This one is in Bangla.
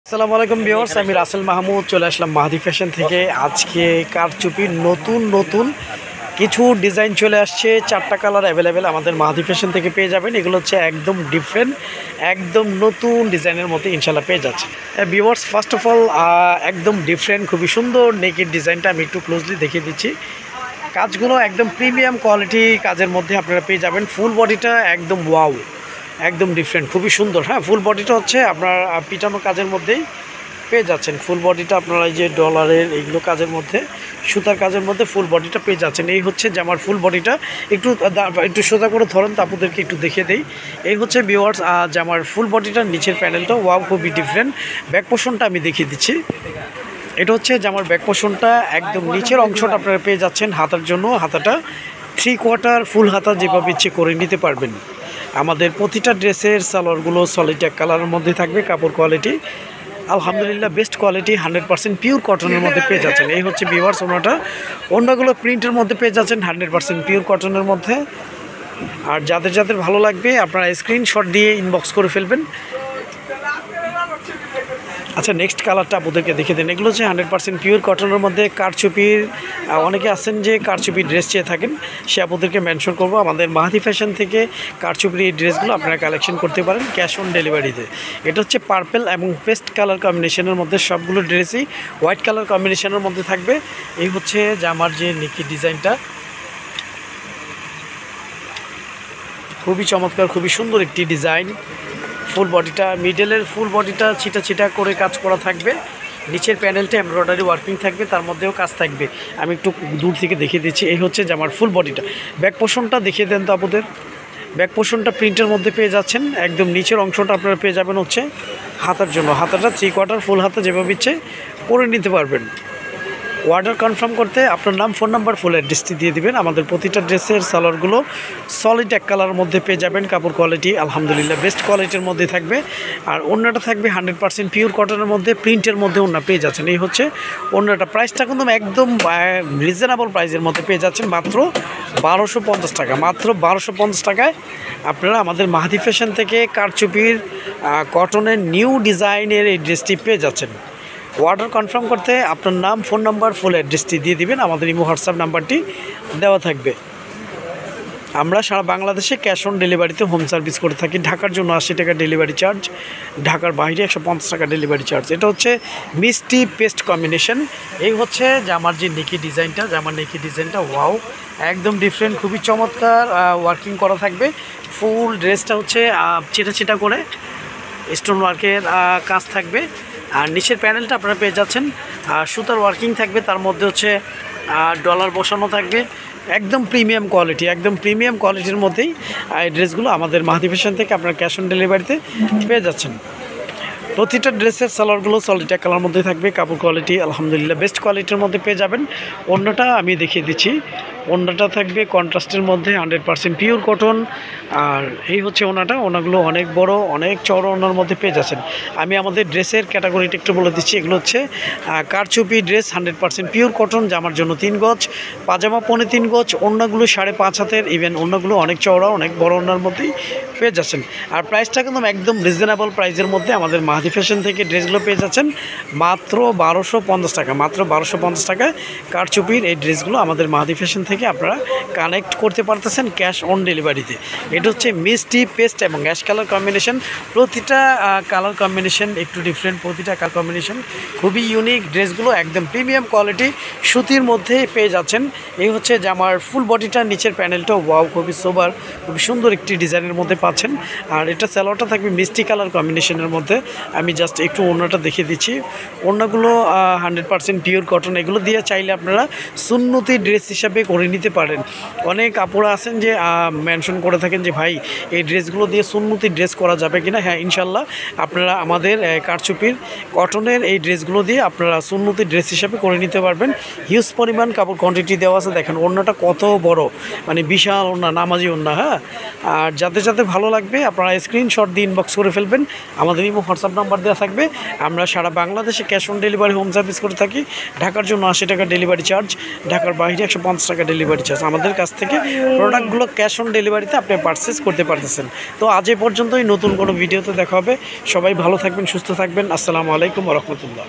আসসালামু আলাইকুম ভিউয়ার্স, আমি রাসেল মাহমুদ চলে আসলাম মাহাদি ফ্যাশন থেকে। আজকে কারচুপির নতুন কিছু ডিজাইন চলে আসছে। 4টা কালার অ্যাভেলেবেল আমাদের মাহাদি ফ্যাশন থেকে পেয়ে যাবেন। এগুলো হচ্ছে একদম ডিফারেন্ট, একদম নতুন ডিজাইনের মধ্যে ইনশাল্লাহ পেয়ে যাচ্ছে। ভিউয়ার্স, ফার্স্ট অফ অল একদম ডিফারেন্ট, খুবই সুন্দর নেকের ডিজাইনটা আমি একটু ক্লোজলি দেখিয়ে দিচ্ছি। কাজগুলো একদম প্রিমিয়াম কোয়ালিটি কাজের মধ্যে আপনারা পেয়ে যাবেন। ফুল বডিটা একদম ওয়াও, একদম ডিফারেন্ট, খুবই সুন্দর। হ্যাঁ, ফুল বডিটা হচ্ছে আপনার পিটানো কাজের মধ্যেই পেয়ে যাচ্ছেন। ফুল বডিটা আপনারা এই যে ডলারের এইগুলো কাজের মধ্যে, সুতার কাজের মধ্যে ফুল বডিটা পেয়ে যাচ্ছেন। এই হচ্ছে জামার ফুল বডিটা। একটু সোজা করে ধরেন তো আপনাদেরকে একটু দেখিয়ে দেই। এই হচ্ছে ভিউয়ার্স জামার ফুল বডিটার নিচের প্যানেলটা ওয়াও, খুবই ডিফারেন্ট। ব্যাক পোর্শনটা আমি দেখিয়ে দিচ্ছি। এটা হচ্ছে জামার ব্যাক পোর্শনটা, একদম নিচের অংশটা আপনারা পেয়ে যাচ্ছেন। হাতার জন্য হাতাটা 3/4 ফুল হাতা যেভাবে ইচ্ছে করে নিতে পারবেন। আমাদের প্রতিটা ড্রেসের সালোয়ারগুলো সলিড এক কালারের মধ্যে থাকবে। কাপড় কোয়ালিটি আলহামদুলিল্লাহ বেস্ট কোয়ালিটি, 100% পিওর কটনের মধ্যে পেয়ে যাচ্ছেন। এই হচ্ছে ভিউয়ার্স ওনাগুলো প্রিন্টের মধ্যে পেয়ে যাচ্ছেন 100% পিওর কটনের মধ্যে। আর যাদের ভালো লাগবে আপনারা স্ক্রিনশট দিয়ে ইনবক্স করে ফেলবেন। আচ্ছা, নেক্সট কালারটা আপনাদেরকে দেখে দেন। এগুলো হচ্ছে 100% পিওর কটনের মধ্যে কারচুপির। অনেকে আছেন যে কারচুপির ড্রেস চেয়ে থাকেন, সে আপনাদেরকে মেনশন করবো। আমাদের মাহাদি ফ্যাশন থেকে কারচুপির এই ড্রেসগুলো আপনারা কালেকশন করতে পারেন ক্যাশ অন ডেলিভারিতে। এটা হচ্ছে পার্পেল এবং পেস্ট কালার কম্বিনেশনের মধ্যে, সবগুলো ড্রেসই হোয়াইট কালার কম্বিনেশনের মধ্যে থাকবে। এই হচ্ছে জামার যে নিকি ডিজাইনটা, খুবই চমৎকার, খুবই সুন্দর একটি ডিজাইন। ফুল বডিটা, মিডলের ফুল বডিটা ছিটা করে কাজ করা থাকবে। নিচের প্যানেলটা এমব্রয়ডারি ওয়ার্কিং থাকবে, তার মধ্যেও কাজ থাকবে। আমি একটু দূর থেকে দেখিয়ে দিচ্ছি। এই হচ্ছে জামার ফুল বডিটা। ব্যাক পোর্শনটা দেখিয়ে দেন তো আপনাদের। ব্যাক পোর্শনটা প্রিন্টের মধ্যে পেয়ে যাচ্ছেন। একদম নিচের অংশটা আপনারা পেয়ে যাবেন হচ্ছে হাতার জন্য। হাতাটা 3/4 ফুল হাতা যেভাবে ইচ্ছে পরে নিতে পারবেন। অর্ডার কনফার্ম করতে আপনার নাম, ফোন নাম্বার, ফুল অ্যাড্রেসটি দিয়ে দিবেন। আমাদের প্রতিটা ড্রেসের সালোয়ারগুলো সলিড এক কালারের মধ্যে পেয়ে যাবেন। কাপড় কোয়ালিটি আলহামদুলিল্লাহ বেস্ট কোয়ালিটির মধ্যে থাকবে। আর ওড়নাটা থাকবে 100% পিওর কটনের মধ্যে, প্রিন্টের মধ্যে ওড়না পেয়ে যাচ্ছেন। এই হচ্ছে ওড়নাটা। প্রাইসটা কিন্তু একদম রিজনেবল প্রাইসের মধ্যে পেয়ে যাচ্ছেন, মাত্র 1250 টাকা। মাত্র 1250 টাকায় আপনারা আমাদের মাহাদি ফ্যাশন থেকে কারচুপির কটনের নিউ ডিজাইনের এই ড্রেসটি পেয়ে যাচ্ছেন। অর্ডার কনফার্ম করতে আপনার নাম, ফোন নাম্বার, ফুল অ্যাড্রেসটি দিয়ে দিবেন। আমাদের ইমো হোয়াটসঅ্যাপ নাম্বারটি দেওয়া থাকবে। আমরা সারা বাংলাদেশে ক্যাশ অন ডেলিভারিতে হোম সার্ভিস করে থাকি। ঢাকার জন্য 80 টাকা ডেলিভারি চার্জ, ঢাকার বাইরে 150 টাকা ডেলিভারি চার্জ। এটা হচ্ছে মিষ্টি পেস্ট কম্বিনেশন। এই হচ্ছে জামার যে নেকি ডিজাইনটা, জামার নেকি ডিজাইনটা ওয়াও, একদম ডিফারেন্ট, খুবই চমৎকার ওয়ার্কিং করা থাকবে। ফুল ড্রেসটা হচ্ছে ছিটা করে স্টোন ওয়ার্কের কাজ থাকবে। আর নিচের প্যানেলটা আপনারা পেয়ে যাচ্ছেন সুতার ওয়ার্কিং থাকবে, তার মধ্যে হচ্ছে ডলার বসানো থাকবে। একদম প্রিমিয়াম কোয়ালিটি, একদম প্রিমিয়াম কোয়ালিটির মধ্যেই এই ড্রেসগুলো আমাদের মাহাদি ফ্যাশন থেকে আপনারা ক্যাশ অন ডেলিভারিতে পেয়ে যাচ্ছেন। প্রতিটা ড্রেসের সালোয়ারগুলো সলিড এক কালার মধ্যে থাকবে। কাপড় কোয়ালিটি আলহামদুলিল্লাহ বেস্ট কোয়ালিটির মধ্যে পেয়ে যাবেন। ওড়নাটা আমি দেখিয়ে দিচ্ছি। ওড়নাটা থাকবে কন্ট্রাস্টের মধ্যে 100% পিওর কটন। আর এই হচ্ছে ওড়নাগুলো অনেক বড়, অনেক চওড়া ওড়নার মধ্যে পেয়ে যাচ্ছেন। আমি আমাদের ড্রেসের ক্যাটাগরিটা একটু বলে দিচ্ছি। এগুলো হচ্ছে কারচুপি ড্রেস, 100% পিওর কটন। জামার জন্য 3 গজ, পাজামা 3.25 গজ, ওড়নাগুলো 5.5 হাতের। ইভেন ওড়নাগুলো অনেক চওড়া, অনেক বড় ওড়নার মধ্যেই পেয়ে যাচ্ছেন। আর প্রাইসটা কিন্তু একদম রিজনেবল প্রাইসের মধ্যে আমাদের মাহাদি ফ্যাশন থেকে ড্রেসগুলো পেয়ে যাচ্ছেন মাত্র 1250 টাকা। মাত্র 1250 টাকায় কারচুপির এই ড্রেসগুলো আমাদের মাহাদি ফ্যাশন থেকে আপনারা কানেক্ট করতে পারতেছেন ক্যাশ অন ডেলিভারিতে। এটা হচ্ছে মিষ্টি পেস্ট এবং অ্যাশ কালার কম্বিনেশন। প্রতিটা কালার কম্বিনেশন একটু ডিফারেন্ট, প্রতিটা কালার কম্বিনেশন খুবই ইউনিক। ড্রেসগুলো একদম প্রিমিয়াম কোয়ালিটি সুতির মধ্যে পেয়ে যাচ্ছেন। এই হচ্ছে জামার ফুল বডিটা, নিচের প্যানেলটা ওয়াও, খুবই সোবার, খুবই সুন্দর একটি ডিজাইনের মধ্যে পাচ্ছেন। আর এটা সালোয়ারটা থাকবে মিষ্টি কালার কম্বিনেশনের মধ্যে। আমি জাস্ট একটু ওড়নাটা দেখিয়ে দিচ্ছি। ওড়নাগুলো 100% পিওর কটন। এগুলো দিয়ে চাইলে আপনারা সুন্নতি ড্রেস হিসাবে করে নিতে পারেন। অনেক আপুরা আছেন যে মেনশন করে থাকেন যে ভাই এই ড্রেসগুলো দিয়ে সুন্নতি ড্রেস করা যাবে কিনা। হ্যাঁ, ইনশাল্লাহ আপনারা আমাদের কারচুপির কটনের এই ড্রেসগুলো দিয়ে আপনারা সুন্নতি ড্রেস হিসাবে করে নিতে পারবেন। হিউজ পরিমাণ কাপড় কোয়ান্টিটি দেওয়া আছে। দেখেন ওড়নাটা কত বড়, মানে বিশাল ওড়না, নামাজি ওড়না। হ্যাঁ, আর যাতে ভালো লাগবে আপনারা স্ক্রিনশট দিয়ে ইনবক্স করে ফেলবেন। আমাদের ইমো হোয়াটসঅ্যাপ নাম্বার দেওয়া থাকবে। আমরা সারা বাংলাদেশে cash on delivery home service করে থাকি। ঢাকার জন্য 80 টাকা ডেলিভারি চার্জ, ঢাকার বাইরে 150 টাকা ডেলিভারি ডেলিভারি চার্জ। আমাদের কাছ থেকে প্রোডাক্টগুলো ক্যাশ অন ডেলিভারিতে আপনি পারচেস করতে পারতেছেন। তো আজ এ পর্যন্তই, নতুন কোনো ভিডিওতে দেখা হবে। সবাই ভালো থাকবেন, সুস্থ থাকবেন। আসসালামু আলাইকুম ওয়া রাহমাতুল্লাহ।